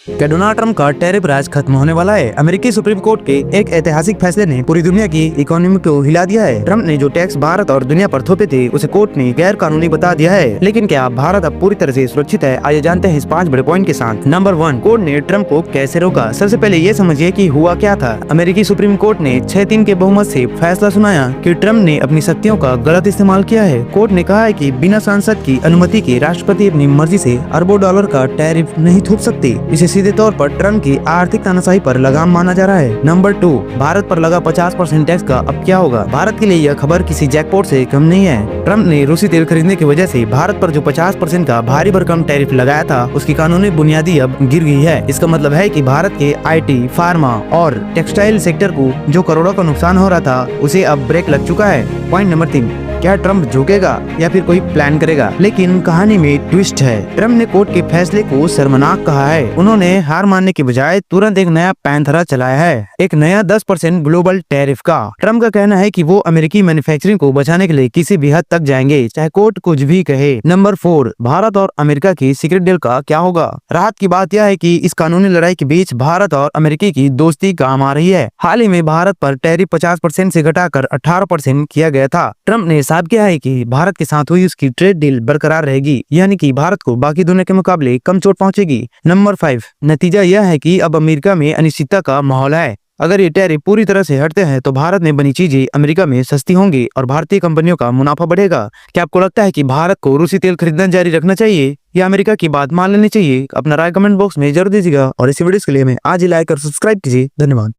क्या Donald Trump का tariff राज खत्म होने वाला है? अमेरिकी सुप्रीम कोर्ट के एक ऐतिहासिक फैसले ने पूरी दुनिया की इकोनॉमी को हिला दिया है। ट्रंप ने जो टैक्स भारत और दुनिया पर थोपे थे उसे कोर्ट ने गैर कानूनी बता दिया है। लेकिन क्या भारत अब पूरी तरह से सुरक्षित है? आइए जानते हैं इस 5 बड़े पॉइंट के साथ। नंबर 1, कोर्ट ने ट्रंप को कैसे रोका? सबसे पहले ये समझिए कि हुआ क्या था। अमेरिकी सुप्रीम कोर्ट ने 6-3 के बहुमत से फैसला सुनाया कि ट्रंप ने अपनी शक्तियों का गलत इस्तेमाल किया है। कोर्ट ने कहा है कि बिना सांसद की अनुमति के राष्ट्रपति अपनी मर्जी से अरबों डॉलर का टैरिफ नहीं थोप सकते। इसे सीधे तौर पर ट्रंप की आर्थिक तानाशाही पर लगाम माना जा रहा है। नंबर 2, भारत पर लगा 50% टैक्स का अब क्या होगा? भारत के लिए यह खबर किसी जैकपॉट से कम नहीं है। ट्रंप ने रूसी तेल खरीदने की वजह से भारत पर जो 50% का भारी भरकम टैरिफ लगाया था उसकी कानूनी बुनियादी अब गिर गई है। इसका मतलब है कि भारत के IT, फार्मा और टेक्सटाइल सेक्टर को जो करोड़ों का नुकसान हो रहा था उसे अब ब्रेक लग चुका है। पॉइंट नंबर 3, क्या ट्रंप झुकेगा या फिर कोई प्लान करेगा? लेकिन कहानी में ट्विस्ट है। ट्रंप ने कोर्ट के फैसले को शर्मनाक कहा है। उन्होंने हार मानने की बजाय तुरंत एक नया पैंथरा चलाया है, एक नया 10% ग्लोबल टैरिफ का। ट्रंप का कहना है कि वो अमेरिकी मैन्युफैक्चरिंग को बचाने के लिए किसी भी हद तक जाएंगे, चाहे कोर्ट कुछ भी कहे। नंबर 4, भारत और अमेरिका की सीक्रेट डील का क्या होगा? राहत की बात यह है कि इस कानूनी लड़ाई के बीच भारत और अमेरिकी की दोस्ती काम आ रही है। हाल ही में भारत पर टैरिफ 50% से घटाकर 18% किया गया था। ट्रंप ने साफ किया है कि भारत के साथ हुई उसकी ट्रेड डील बरकरार रहेगी, यानी कि भारत को बाकी दुनिया के मुकाबले कम चोट पहुंचेगी। नंबर 5, नतीजा यह है कि अब अमेरिका में अनिश्चितता का माहौल है। अगर ये टैरिफ पूरी तरह से हटते हैं तो भारत में बनी चीजें अमेरिका में सस्ती होंगी और भारतीय कंपनियों का मुनाफा बढ़ेगा। क्या आपको लगता है कि भारत को रूसी तेल खरीदना जारी रखना चाहिए या अमेरिका की बात मान लेनी चाहिए? अपना राय कमेंट बॉक्स में जरूर दीजिएगा और इसी वीडियो के लिए हमें आज ही लाइक और सब्सक्राइब कीजिए। धन्यवाद।